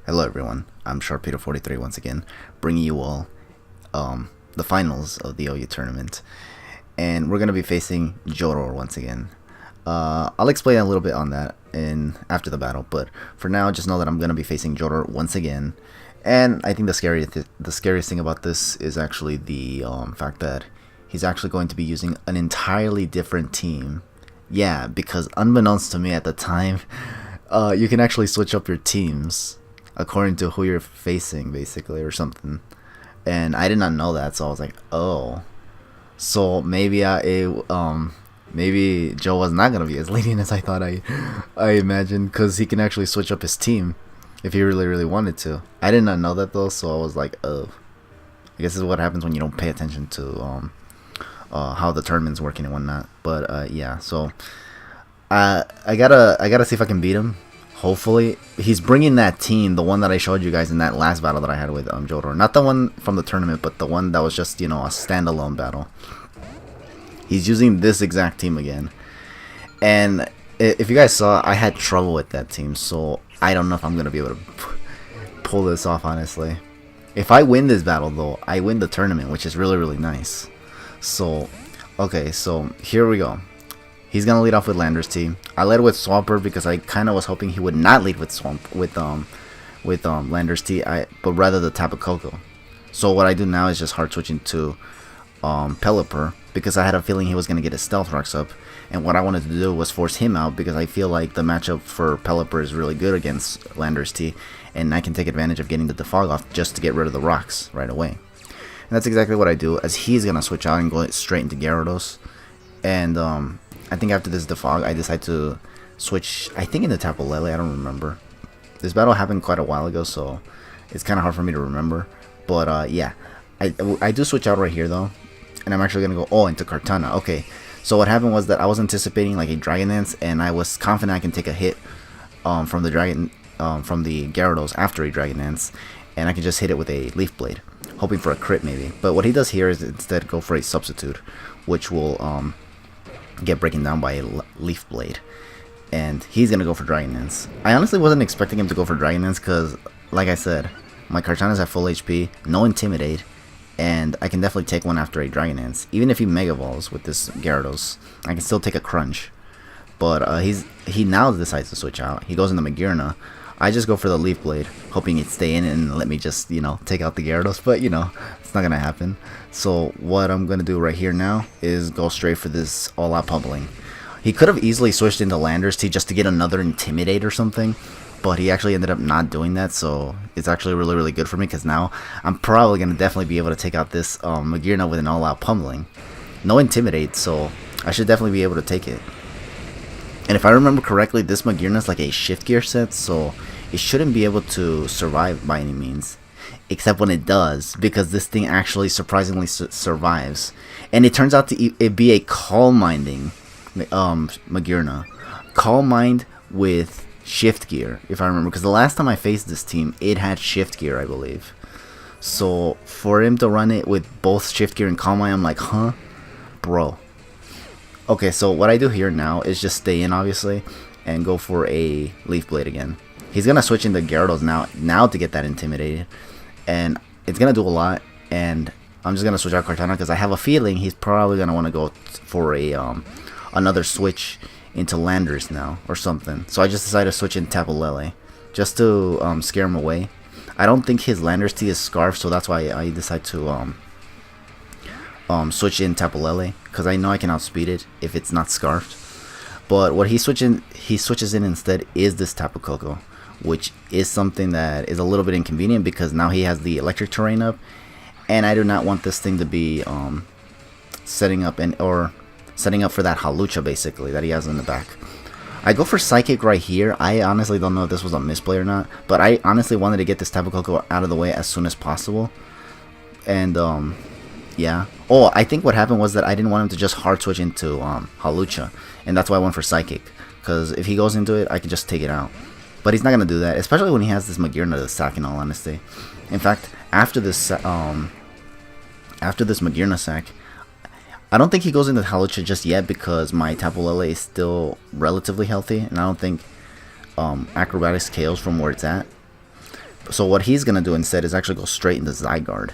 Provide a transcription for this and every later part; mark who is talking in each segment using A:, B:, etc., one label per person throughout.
A: Hello everyone, I'm Sharpedo43 once again, bringing you all the finals of the OU tournament, and we're going to be facing Joedor once again. I'll explain a little bit on that after the battle, but for now just know that I'm going to be facing Joedor once again, and I think the scariest thing about this is actually the fact that he's actually going to be using an entirely different team. Yeah, because unbeknownst to me at the time, you can actually switch up your teams according to who you're facing, basically, or something. And I did not know that, so I was like, oh, so maybe maybe Joe was not gonna be as lenient as I thought. I imagined, because he can actually switch up his team if he really wanted to. I did not know that though, so I was like, oh, I guess this is what happens when you don't pay attention to how the tournament's working and whatnot. But yeah, so I gotta see if I can beat him. Hopefully, he's bringing that team, the one that I showed you guys in that last battle that I had with Joedor. Not the one from the tournament, but the one that was just, you know, a standalone battle. He's using this exact team again. And if you guys saw, I had trouble with that team, so I don't know if I'm going to be able to pull this off, honestly. If I win this battle, though, I win the tournament, which is really nice. So, okay, so here we go. He's gonna lead off with Landorus-T. I led with Swampert because I kind of was hoping he would not lead with Landorus-T, but rather the Tapu Koko. So what I do now is just hard switching to Pelipper, because I had a feeling he was gonna get his Stealth Rocks up, and what I wanted to do was force him out, because I feel like the matchup for Pelipper is really good against Landorus-T, and I can take advantage of getting the Defog off just to get rid of the rocks right away. And that's exactly what I do, as he's gonna switch out and go straight into Gyarados, and I think after this Defog, I decide to switch, I think into Tapu Lele, I don't remember. This battle happened quite a while ago, so it's kind of hard for me to remember. But yeah, I do switch out right here though, and I'm actually going to go, into Kartana. Okay, so what happened was that I was anticipating like a Dragon Dance, and I was confident I can take a hit from the Gyarados after a Dragon Dance, and I can just hit it with a Leaf Blade, hoping for a crit maybe. But what he does here is instead go for a Substitute, which will get breaking down by a Leaf Blade, and he's gonna go for Dragon Dance. I honestly wasn't expecting him to go for Dragon Dance, because like I said, my Kartana's at full HP, no Intimidate, and I can definitely take one after a Dragon Dance. Even if he Mega Evolves with this Gyarados, I can still take a Crunch. But he now decides to switch out. He goes into Magearna. I just go for the Leaf Blade, hoping he'd stay in and let me just, you know, take out the Gyarados, but, you know, it's not gonna happen. So what I'm gonna do right here now is go straight for this all-out pummeling. He could have easily switched into Landorus-T just to get another Intimidate or something, but he actually ended up not doing that, so it's actually really good for me, because now I'm probably gonna definitely be able to take out this Magearna with an all-out pummeling. No Intimidate, so I should definitely be able to take it. And if I remember correctly, this Magearna is like a shift gear set, so it shouldn't be able to survive by any means. Except when it does, because this thing actually surprisingly survives. And it turns out to be a Calm Minding Magearna. Calm Mind with shift gear, if I remember. Because the last time I faced this team, it had shift gear, I believe. So for him to run it with both shift gear and Calm Mind, I'm like, huh? Bro. Okay, so what I do here now is just stay in, obviously, and go for a Leaf Blade again. He's going to switch into Gyarados now to get that Intimidated, and it's going to do a lot, and I'm just going to switch out Kartana, because I have a feeling he's probably going to want to go for a another switch into Landorus now, or something. So I just decided to switch in Tapu Lele, just to scare him away. I don't think his Landorus-T is Scarf, so that's why I decide to switch in Tapu Lele, because I know I can outspeed it if it's not Scarfed. But what he switches in instead is this Tapu Koko, which is something that is a little bit inconvenient, because now he has the electric terrain up, and I do not want this thing to be setting up for that Halucha, basically, that he has in the back. I go for Psychic right here. I honestly don't know if this was a misplay or not, but I honestly wanted to get this Tapu Koko out of the way as soon as possible. And yeah. Oh, I think what happened was that I didn't want him to just hard switch into Halucha, and that's why I went for Psychic, because if he goes into it, I can just take it out. But he's not gonna do that, especially when he has this Magearna to sack, in all honesty. In fact, after this Magearna sack, I don't think he goes into Halucha just yet, because my Tapu Lele is still relatively healthy, and I don't think Acrobatics KOs from where it's at. So what he's gonna do instead is actually go straight into Zygarde.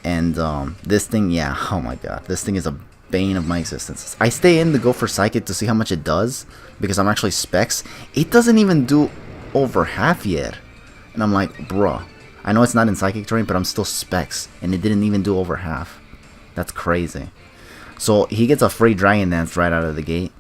A: And this thing, yeah, oh my god, this thing is a bane of my existence. I stay in to go for Psychic to see how much it does, because I'm actually Specs. It doesn't even do over half yet. And I'm like, bruh, I know it's not in Psychic terrain, but I'm still Specs, and it didn't even do over half. That's crazy. So he gets a free Dragon Dance right out of the gate.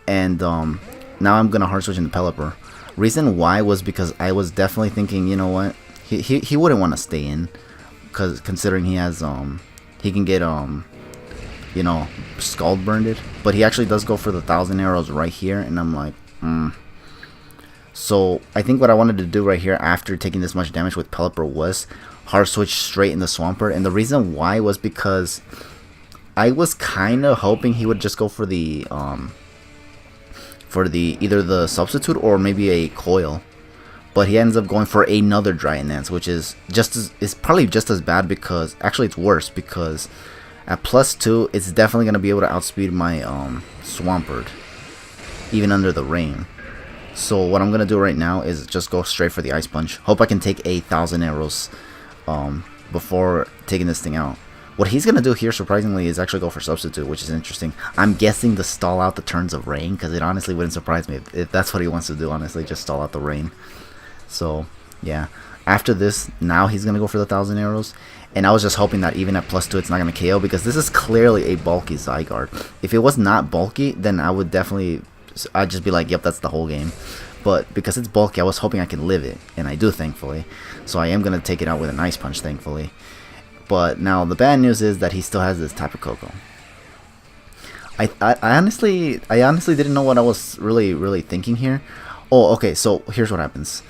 A: And now I'm gonna hard switch into Pelipper. Reason why was because I was definitely thinking, you know what, he wouldn't want to stay in, cause considering he has he can get you know, Scald Burned, but he actually does go for the 1,000 arrows right here, and I'm like, So I think what I wanted to do right here after taking this much damage with Pelipper was hard switch straight into Swampert, and the reason why was because I was kind of hoping he would just go for the either the substitute or maybe a coil, but he ends up going for another Dragon Dance, which is probably just as bad, because actually it's worse, because at +2 it's definitely gonna be able to outspeed my Swampert even under the rain. So what I'm gonna do right now is just go straight for the Ice Punch. Hope I can take 1,000 arrows before taking this thing out. What he's going to do here, surprisingly, is actually go for Substitute, which is interesting. I'm guessing to stall out the turns of rain, because it honestly wouldn't surprise me if that's what he wants to do, honestly, just stall out the rain. So, yeah. After this, now he's going to go for the 1,000 arrows. And I was just hoping that even at +2, it's not going to KO, because this is clearly a bulky Zygarde. If it was not bulky, then I would definitely... I'd just be like, yep, that's the whole game. But because it's bulky, I was hoping I could live it. And I do, thankfully. So I am going to take it out with an Ice Punch, thankfully. But now the bad news is that he still has this Tapu Koko. I honestly didn't know what I was really thinking here. Oh, okay, so here's what happens.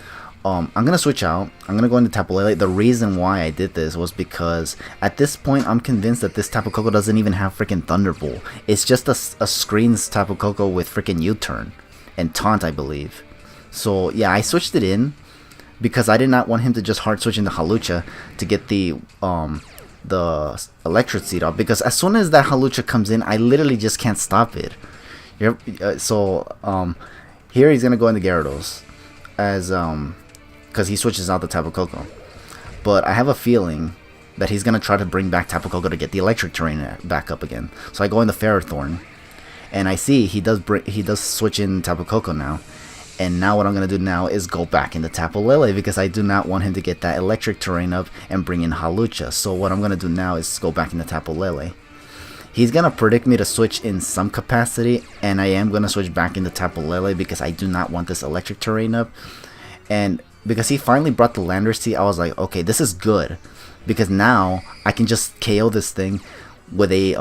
A: I'm gonna switch out. I'm gonna go into Tapu Lele. The reason why I did this was because at this point I'm convinced that this Tapu Koko doesn't even have freaking Thunderbolt. It's just a screens Tapu Koko with freaking U-turn and Taunt, I believe. So yeah, I switched it in because I did not want him to just hard switch into Hawlucha to get the Electric Seed off, because as soon as that Hawlucha comes in, I literally just can't stop it. Here he's gonna go into Gyarados as because he switches out the Tapu Koko. But I have a feeling that he's gonna try to bring back Tapu Koko to get the Electric Terrain back up again. So I go into Ferrothorn, and I see he does switch in Tapu Koko now. And now what I'm going to do now is go back into Tapu Lele, because I do not want him to get that Electric Terrain up and bring in Hawlucha. So what I'm going to do now is go back into Tapu Lele. He's going to predict me to switch in some capacity, and I am going to switch back into Tapu Lele because I do not want this Electric Terrain up. And because he finally brought the Landorus-T, I was like, okay, this is good, because now I can just KO this thing with a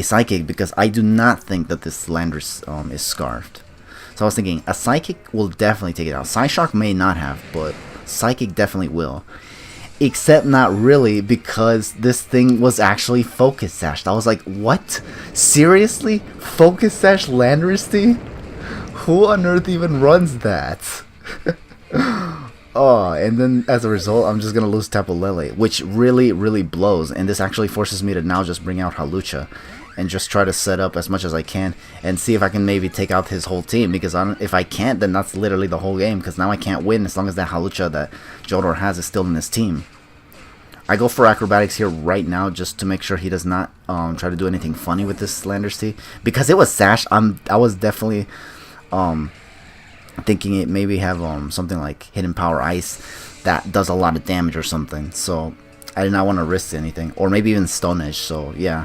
A: Psychic, because I do not think that this Landorus is Scarfed. So I was thinking, a Psychic will definitely take it out. Psyshock may not have, but Psychic definitely will. Except not really, because this thing was actually Focus Sashed. I was like, what? Seriously? Focus Sash Landorus-T? Who on earth even runs that? Oh, and then as a result, I'm just going to lose Tapu Lele, which really blows. And this actually forces me to now just bring out Hawlucha and just try to set up as much as I can and see if I can maybe take out his whole team, because if I can't, then that's literally the whole game, because now I can't win as long as that Hawlucha that Joedor has is still in his team. I go for Acrobatics here right now just to make sure he does not try to do anything funny with this Landorus-T, because it was Sash. I was definitely thinking it maybe have something like Hidden Power Ice that does a lot of damage or something, so I did not want to risk anything, or maybe even Stone Edge. So yeah.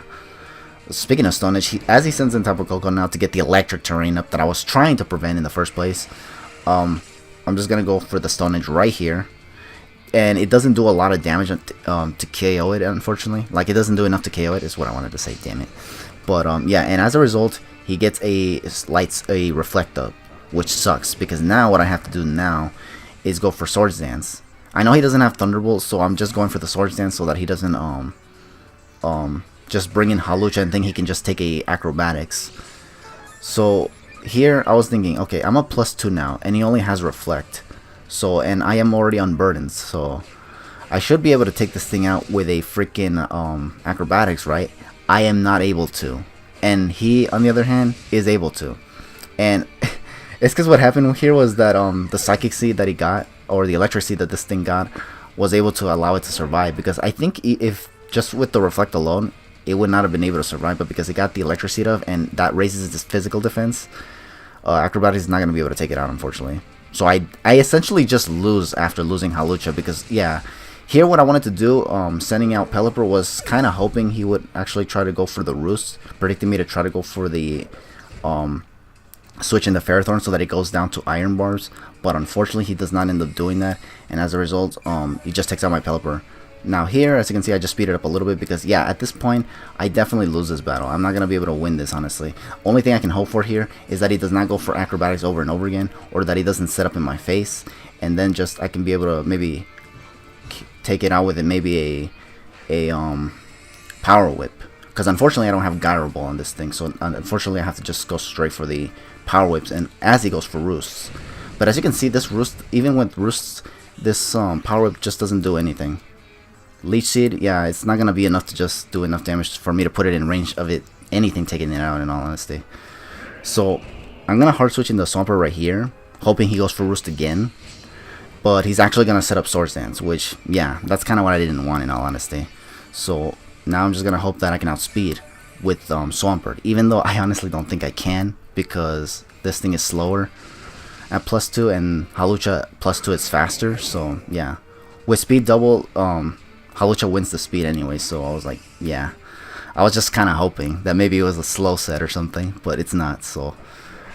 A: Speaking of Stone Edge, as he sends in Tapu Koko now to get the Electric Terrain up that I was trying to prevent in the first place, I'm just going to go for the Stone Edge right here. And it doesn't do a lot of damage to KO it, unfortunately. Like, it doesn't do enough to KO it, is what I wanted to say, damn it. But, yeah, and as a result, he gets a Reflect Up, which sucks, because now what I have to do now is go for Swords Dance. I know he doesn't have Thunderbolt, so I'm just going for the Swords Dance so that he doesn't, just bring in Hawlucha and think he can just take a Acrobatics. So here I was thinking, okay, I'm a +2 now, and he only has Reflect. So, and I am already unburdened, so I should be able to take this thing out with a freaking Acrobatics, right? I am not able to, and he, on the other hand, is able to. And it's because what happened here was that the Psychic Seed that he got, or the electricity that this thing got was able to allow it to survive, because I think if just with the reflect alone it would not have been able to survive, but because it got the electricity of, and that raises its physical defense, acrobatics is not going to be able to take it out, unfortunately. So I essentially just lose after losing Hawlucha, because yeah, here what I wanted to do, sending out Pelipper, was kind of hoping he would actually try to go for the Roost, predicting me to try to go for the switch in the Ferrothorn so that it goes down to Iron Bars, but unfortunately he does not end up doing that, and as a result he just takes out my Pelipper. Now here, as you can see, I just speed it up a little bit because yeah, at this point I definitely lose this battle. I'm not going to be able to win this, honestly. Only thing I can hope for here is that he does not go for acrobatics over and over again, or that he doesn't set up in my face, and then just I can be able to maybe take it out with it, maybe a power whip, because unfortunately I don't have Gyro Ball on this thing, so unfortunately I have to just go straight for the power whips, and as he goes for Roosts. But as you can see, this Roost, even with Roosts, this power whip just doesn't do anything. Leech Seed, yeah, it's not gonna be enough to just do enough damage for me to put it in range of it, anything taking it out, in all honesty. So I'm gonna hard switch into Swampert right here, hoping he goes for Roost again, but he's actually gonna set up Swords Dance, which yeah, that's kind of what I didn't want, in all honesty. So now I'm just gonna hope that I can outspeed with Swampert, even though I honestly don't think I can, because this thing is slower at +2 and Hawlucha +2 is faster. So yeah, with speed double, Hawlucha wins the speed anyway, so I was like, yeah, I was just kind of hoping that maybe it was a slow set or something, but it's not. So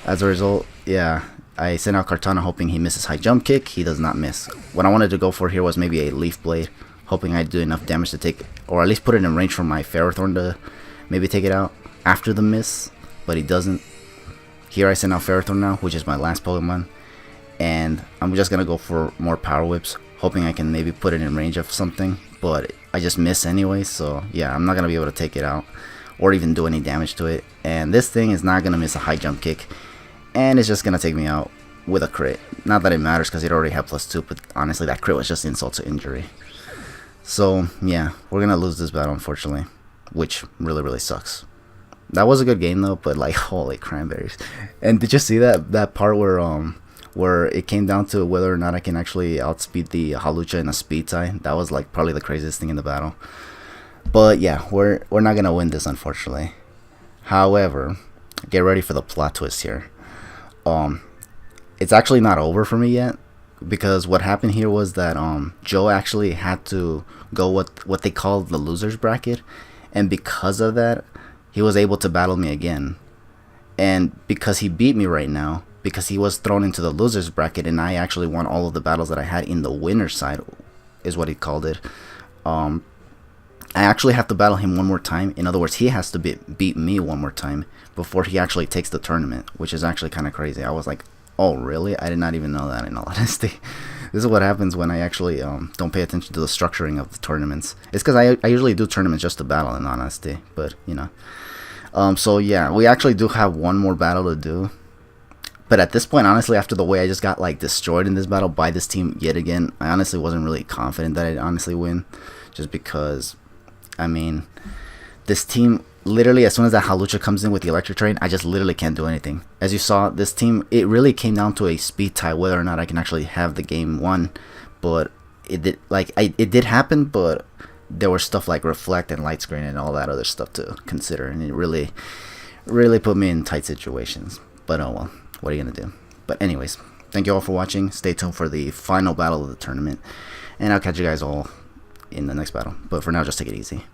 A: as a result, yeah, I sent out Kartana hoping he misses high jump kick. He does not miss. What I wanted to go for here was maybe a Leaf Blade, hoping I'd do enough damage to take, or at least put it in range for my Ferrothorn to maybe take it out after the miss, but he doesn't. Here I send out Ferrothorn now, which is my last Pokemon, and I'm just going to go for more Power Whips, hoping I can maybe put it in range of something, but I just miss anyway, so yeah, I'm not going to be able to take it out or even do any damage to it, and this thing is not going to miss a high jump kick, and it's just going to take me out with a crit. Not that it matters because it already had +2, but honestly that crit was just insult to injury. So yeah, we're going to lose this battle, unfortunately, which really sucks. That was a good game though, but like, holy cranberries. And did you see that part where it came down to whether or not I can actually outspeed the Hawlucha in a speed tie? That was like probably the craziest thing in the battle. But yeah, we're not gonna win this, unfortunately. However, get ready for the plot twist here. It's actually not over for me yet, because what happened here was that Joe actually had to go what they call the losers bracket, and because of that he was able to battle me again. And because he beat me right now, because he was thrown into the losers bracket and I actually won all of the battles that I had in the winner's side, is what he called it, I actually have to battle him one more time. In other words, he has to beat me one more time before he actually takes the tournament, which is actually kind of crazy. I was like, oh really? I did not even know that, in all honesty. This is what happens when I actually don't pay attention to the structuring of the tournaments. It's because I usually do tournaments just to battle, in honesty, but you know. So yeah, we actually do have one more battle to do. But at this point, honestly, after the way I just got like destroyed in this battle by this team yet again, I honestly wasn't really confident that I'd honestly win. Just because, I mean, this team, literally as soon as that Hawlucha comes in with the electric train, I just literally can't do anything. As you saw, this team, it really came down to a speed tie whether or not I can actually have the game won. But it did, like, it did happen, but there was stuff like reflect and light screen and all that other stuff to consider, and it really put me in tight situations. But oh well, what are you gonna do? But anyways, thank you all for watching. Stay tuned for the final battle of the tournament, and I'll catch you guys all in the next battle. But for now, just take it easy.